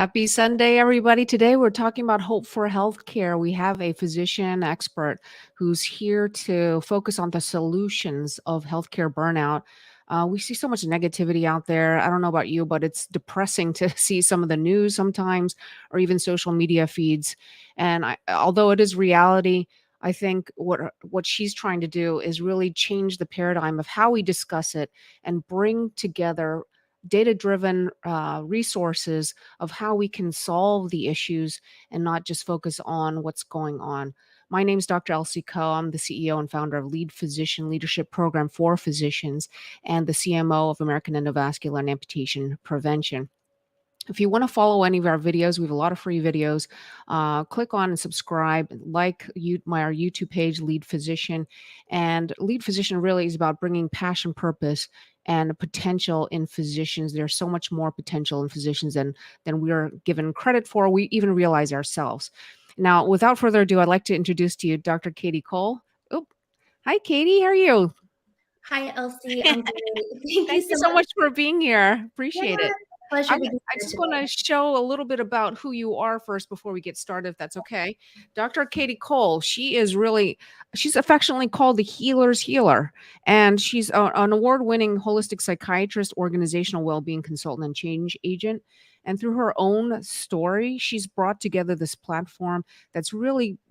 Happy Sunday, everybody. Today we're talking about hope for healthcare. We have a physician expert who's here to focus on the solutions of healthcare burnout. We see so much negativity out there. I don't know about you, but it's depressing to see some of the news sometimes, or even social media feeds. And although it is reality, I think what she's trying to do is really change the paradigm of how we discuss it and bring together data-driven resources of how we can solve the issues and not just focus on what's going on. My name is Dr. Elsie Coe. I'm the CEO and founder of Lead Physician Leadership Program for Physicians and the CMO of American Endovascular and Amputation Prevention. If you want to follow any of our videos, we have a lot of free videos. Click on and subscribe, our YouTube page, Lead Physician. And Lead Physician really is about bringing passion, purpose, and potential in physicians. There's so much more potential in physicians than we are given credit for. We even realize ourselves. Now, without further ado, I'd like to introduce to you Dr. Katie Cole. Oh, hi, Katie. How are you? Hi, Elsie. I'm great. Thank you so much for being here. Appreciate it. Pleasure to be here I just want to show a little bit about who you are first before we get started, if that's okay. Dr. Katie Cole, she's affectionately called the healer's healer, and she's an award-winning holistic psychiatrist, organizational well-being consultant, and change agent. And through her own story, she's brought together this platform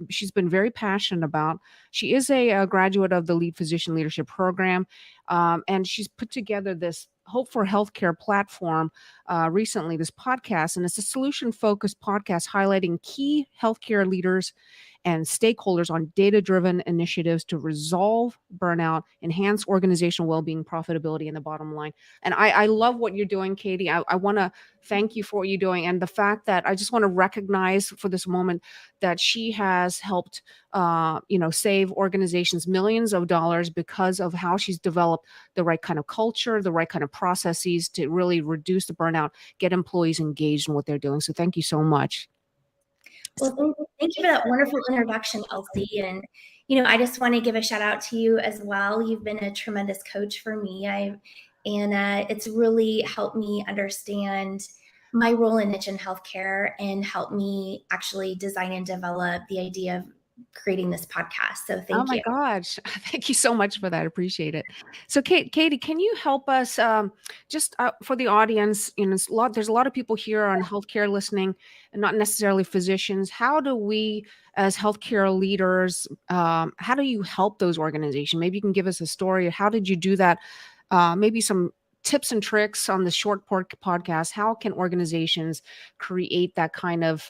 she's been very passionate about. She is a graduate of the Lead Physician Leadership Program, and she's put together this Hope for Healthcare platform recently, this podcast, and it's a solution-focused podcast highlighting key healthcare leaders and stakeholders on data-driven initiatives to resolve burnout, enhance organizational well-being, profitability, and the bottom line. And I love what you're doing, Katie. I want to thank you for what you're doing, and the fact that I just want to recognize for this moment that she has helped save organizations millions of dollars because of how she's developed the right kind of culture, the right kind of processes to really reduce the burnout, get employees engaged in what they're doing. So thank you so much. Well, thank you for that wonderful introduction, Elsie. And, I just want to give a shout out to you as well. You've been a tremendous coach for me. It's really helped me understand my role and niche in healthcare and helped me actually design and develop the idea of creating this podcast. So thank you. Oh my gosh. Thank you so much for that. I appreciate it. So Katie, can you help us just for the audience, there's a lot of people here on healthcare listening and not necessarily physicians. How do we as healthcare leaders, how do you help those organizations? Maybe you can give us a story. How did you do that? Maybe some tips and tricks on the short podcast. How can organizations create that kind of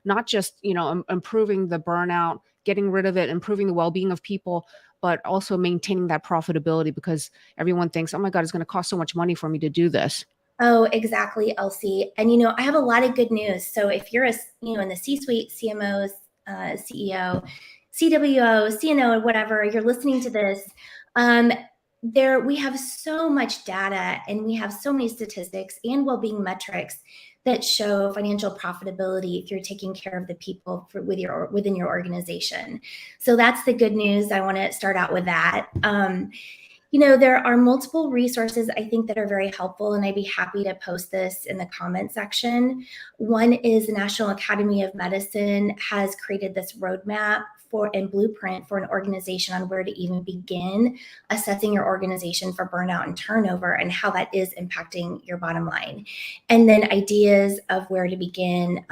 not just improving the burnout, getting rid of it, improving the well-being of people, but also maintaining that profitability, because everyone thinks, oh my God, it's going to cost so much money for me to do this. Oh, exactly, Elsie. And, I have a lot of good news. So if you're in the C-suite, CMO, CEO, CWO, CNO, or whatever, you're listening to this, we have so much data and we have so many statistics and well-being metrics that show financial profitability if you're taking care of the people within your organization. So that's the good news. I want to start out with that. There are multiple resources I think that are very helpful, and I'd be happy to post this in the comment section. One is the National Academy of Medicine has created this roadmap and blueprint for an organization on where to even begin assessing your organization for burnout and turnover and how that is impacting your bottom line. And then ideas of where to begin.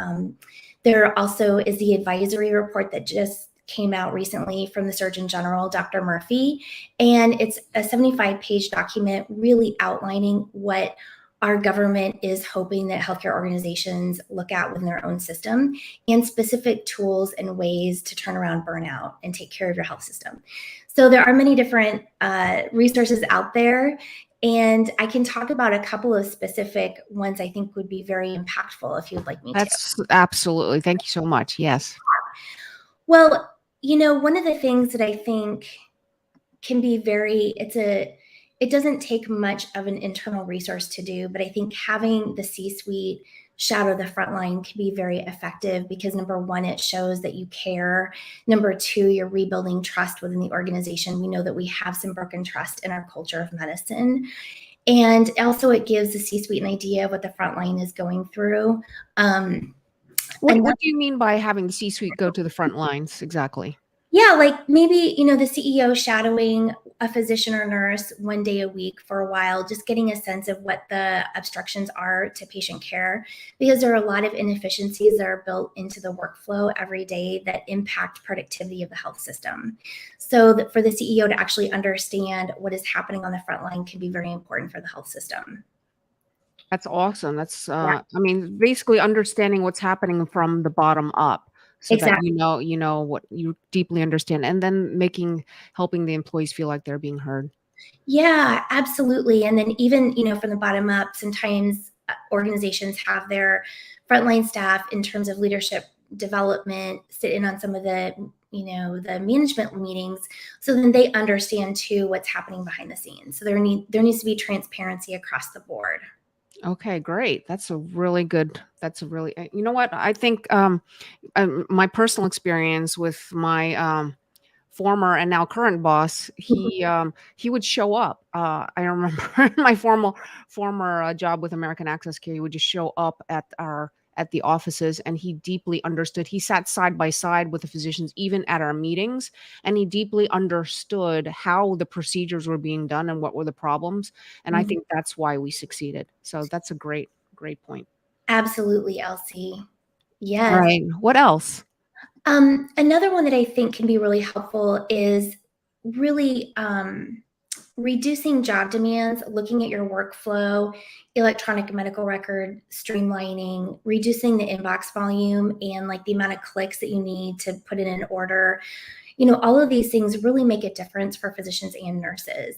There also is the advisory report that just came out recently from the Surgeon General, Dr. Murphy, and it's a 75-page document really outlining what our government is hoping that healthcare organizations look at within their own system and specific tools and ways to turn around burnout and take care of your health system. So there are many different resources out there, and I can talk about a couple of specific ones I think would be very impactful if you'd like me to. That's absolutely. Thank you so much. Yes. Well, one of the things that I think can be it doesn't take much of an internal resource to do, but I think having the C-suite shadow the front line can be very effective because number one, it shows that you care. Number two, you're rebuilding trust within the organization. We know that we have some broken trust in our culture of medicine. And also it gives the C-suite an idea of what the front line is going through. What do you mean by having the C-suite go to the front lines exactly? Yeah, like maybe, the CEO shadowing a physician or nurse one day a week for a while, just getting a sense of what the obstructions are to patient care, because there are a lot of inefficiencies that are built into the workflow every day that impact productivity of the health system. So that for the CEO to actually understand what is happening on the front line can be very important for the health system. That's awesome. That's, Yeah, I mean, basically understanding what's happening from the bottom up so that exactly. you know what you deeply understand, and then helping the employees feel like they're being heard. Yeah, absolutely. And then even, from the bottom up, sometimes organizations have their frontline staff in terms of leadership development sit in on some of the management meetings, so then they understand too what's happening behind the scenes. So there needs to be transparency across the board. Okay, great. That's a really, you know what? I think, my personal experience with my, former and now current boss, he would show up. I remember my former job with American Access Care, he would just show up at the offices, and he deeply understood. He sat side by side with the physicians, even at our meetings, and he deeply understood how the procedures were being done and what were the problems. And I Mhm. think that's why we succeeded. So that's a great point. Absolutely, Elsie. All Yes. right. What else? Another one that I think can be really helpful is really reducing job demands, looking at your workflow, electronic medical record streamlining, reducing the inbox volume and like the amount of clicks that you need to put in an order. All of these things really make a difference for physicians and nurses.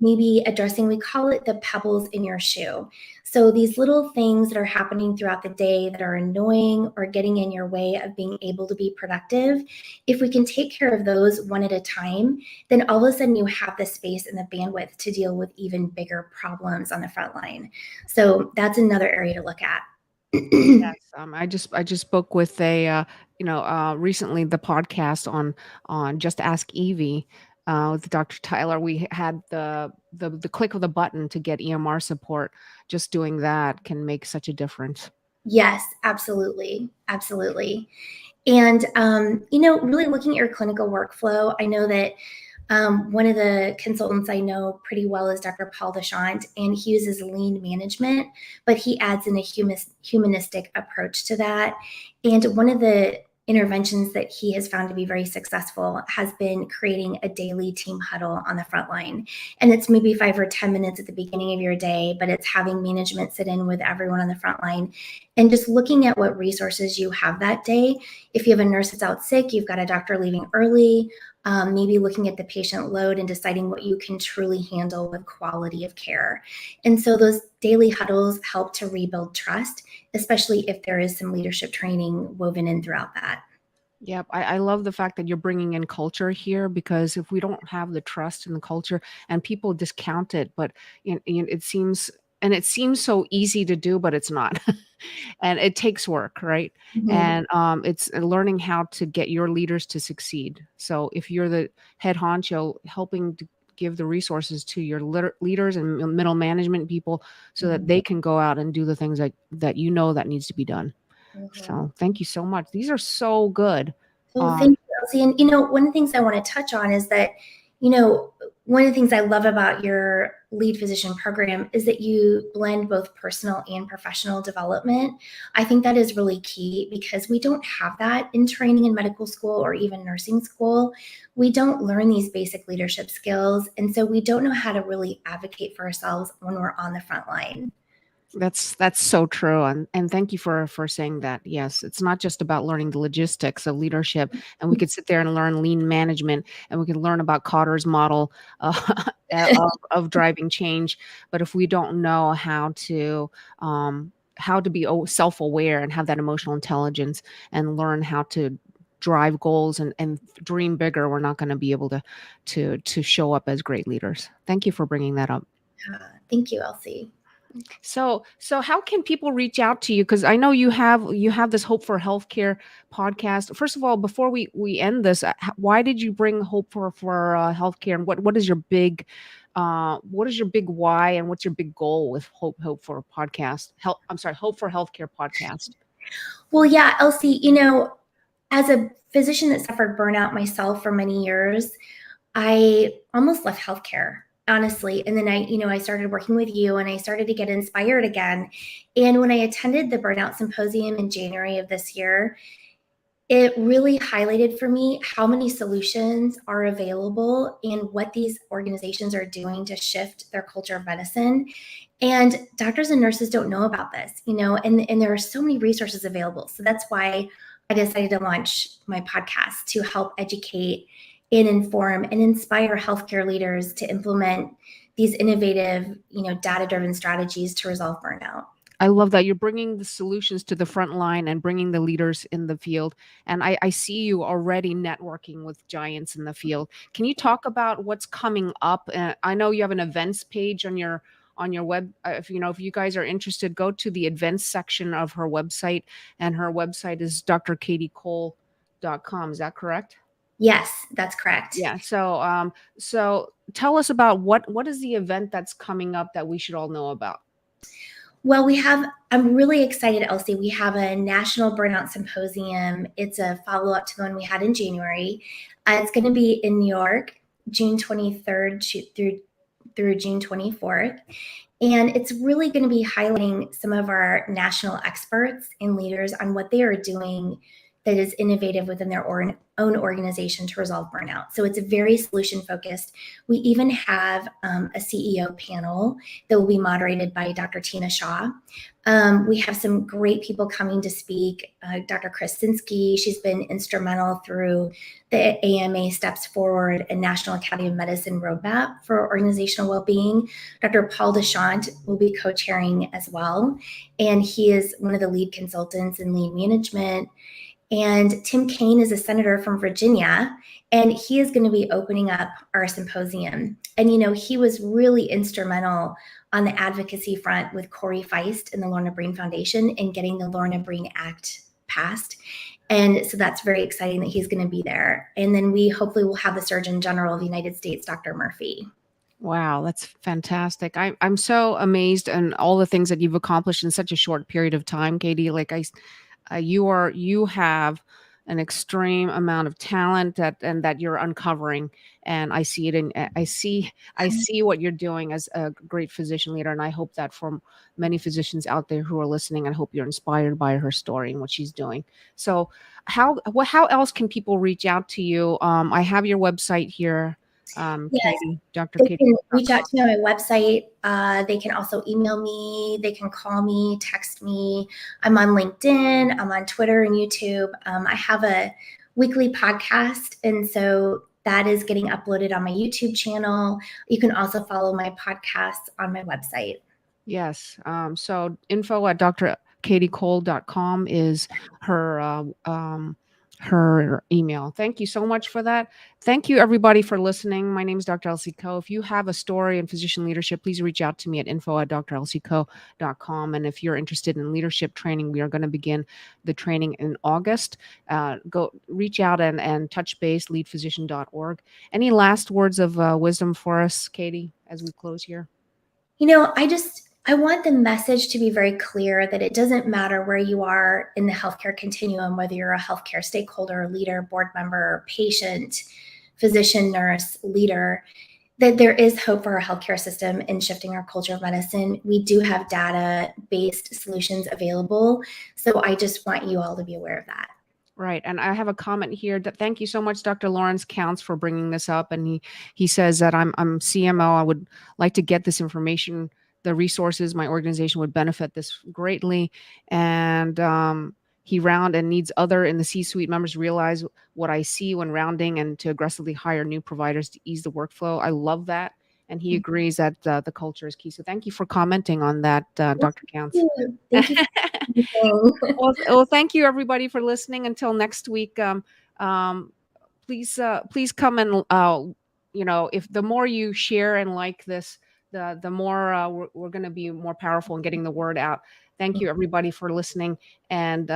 Maybe addressing, we call it the pebbles in your shoe. So these little things that are happening throughout the day that are annoying or getting in your way of being able to be productive, if we can take care of those one at a time, then all of a sudden you have the space and the bandwidth to deal with even bigger problems on the front line. So that's another area to look at. Yes, I just spoke with a, recently the podcast on Just Ask Evie, with Dr. Tyler. We had the click of the button to get EMR support. Just doing that can make such a difference. Yes, absolutely. Absolutely. And, really looking at your clinical workflow, I know that one of the consultants I know pretty well is Dr. Paul Dechant, and he uses lean management, but he adds in a humanistic approach to that. And one of the interventions that he has found to be very successful has been creating a daily team huddle on the front line. And it's maybe 5 or 10 minutes at the beginning of your day, but it's having management sit in with everyone on the front line and just looking at what resources you have that day. If you have a nurse that's out sick, you've got a doctor leaving early, maybe looking at the patient load and deciding what you can truly handle with quality of care. And so those daily huddles help to rebuild trust, especially if there is some leadership training woven in throughout that. Yep, I love the fact that you're bringing in culture here, because if we don't have the trust in the culture and people discount it, but it seems so easy to do, but it's not. And it takes work, right? Mhm. And it's learning how to get your leaders to succeed. So if you're the head honcho, helping to give the resources to your leaders and middle management people so that Mhm. they can go out and do the things that that needs to be done. Mhm. So thank you so much. These are so good. So Um, thank you, Elsie. And one of the things I want to touch on is that, you know, one of the things I love about your lead physician program is that you blend both personal and professional development. I think that is really key because we don't have that in training in medical school or even nursing school. We don't learn these basic leadership skills. And so we don't know how to really advocate for ourselves when we're on the front line. that's so true, and thank you for saying that. Yes, it's not just about learning the logistics of leadership, and we could sit there and learn lean management, and we can learn about Cotter's model, of driving change. But if we don't know how to be self-aware and have that emotional intelligence and learn how to drive goals and dream bigger, we're not going to be able to show up as great leaders. Thank you for bringing that up. Thank you, Elsie. So how can people reach out to you? Because I know you have this Hope for Healthcare podcast. First of all, before we end this, why did you bring Hope for Healthcare, and what is your big What is your big why and what's your big goal with Hope for podcast? Hope for Healthcare podcast. Well, yeah, Elsie, as a physician that suffered burnout myself for many years, I almost left healthcare, honestly. And then I started working with you and I started to get inspired again. And when I attended the Burnout Symposium in January of this year, it really highlighted for me how many solutions are available and what these organizations are doing to shift their culture of medicine. And doctors and nurses don't know about this, and there are so many resources available. So that's why I decided to launch my podcast to help educate and inform and inspire healthcare leaders to implement these innovative, data-driven strategies to resolve burnout. I love that you're bringing the solutions to the front line and bringing the leaders in the field. And I see you already networking with giants in the field. Can you talk about what's coming up? I know you have an events page on your web. If you guys are interested, go to the events section of her website, and her website is drkatiecole.com. Is that correct? Yes, that's correct. Yeah. So tell us about what is the event that's coming up that we should all know about? Well, I'm really excited, Elsie. We have a National Burnout Symposium. It's a follow-up to the one we had in January. It's going to be in New York, June 23rd through June 24th. And it's really going to be highlighting some of our national experts and leaders on what they are doing that is innovative within their own organization to resolve burnout. So it's very solution focused. We even have a CEO panel that will be moderated by Dr. Tina Shaw. We have some great people coming to speak. Dr. Krasinski, she's been instrumental through the AMA Steps Forward and National Academy of Medicine roadmap for organizational well-being. Dr. Paul Deschamps will be co-chairing as well. And he is one of the lead consultants in lean management. And Tim Kaine is a senator from Virginia, and he is going to be opening up our symposium. And, he was really instrumental on the advocacy front with Corey Feist and the Lorna Breen Foundation in getting the Lorna Breen Act passed. And so that's very exciting that he's going to be there. And then we hopefully will have the Surgeon General of the United States, Dr. Murphy. Wow, that's fantastic. I'm so amazed and all the things that you've accomplished in such a short period of time, Katie. You have an extreme amount of talent that you're uncovering, and I see it in I see what you're doing as a great physician leader, and I hope that for many physicians out there who are listening, I hope you're inspired by her story and what she's doing. So how else can people reach out to you? I have your website here. Yes, Katie, Dr. they Katie. can reach out to me on my website. They can also email me. They can call me, text me. I'm on LinkedIn. I'm on Twitter and YouTube. I have a weekly podcast, and so that is getting uploaded on my YouTube channel. You can also follow my podcast on my website. Yes. So info at drkatiecole.com is her email. Thank you so much for that. Thank you everybody for listening. My name is Dr. Elsie Coe. If you have a story in physician leadership, please reach out to me at info at drlccoe.com. And if you're interested in leadership training, we are going to begin the training in August. Go reach out and touch base, leadphysician.org. Any last words of wisdom for us, Katie, as we close here? I want the message to be very clear that it doesn't matter where you are in the healthcare continuum, whether you're a healthcare stakeholder, leader, board member, patient, physician, nurse, leader, that there is hope for our healthcare system in shifting our culture of medicine. We do have data-based solutions available. So I just want you all to be aware of that. Right. And I have a comment here. Thank you so much, Dr. Lawrence Counts, for bringing this up. And he says that I'm CMO. I would like to get this information, the resources. My organization would benefit this greatly. And he needs other in the C-suite members to realize what I see when rounding and to aggressively hire new providers to ease the workflow. I love that. And he agrees that the culture is key. So thank you for commenting on that, Dr. Counts. Thank you. Well, thank you everybody for listening. Until next week, please come and if the more you share and like this, the more we're going to be more powerful in getting the word out. Thank you everybody for listening, and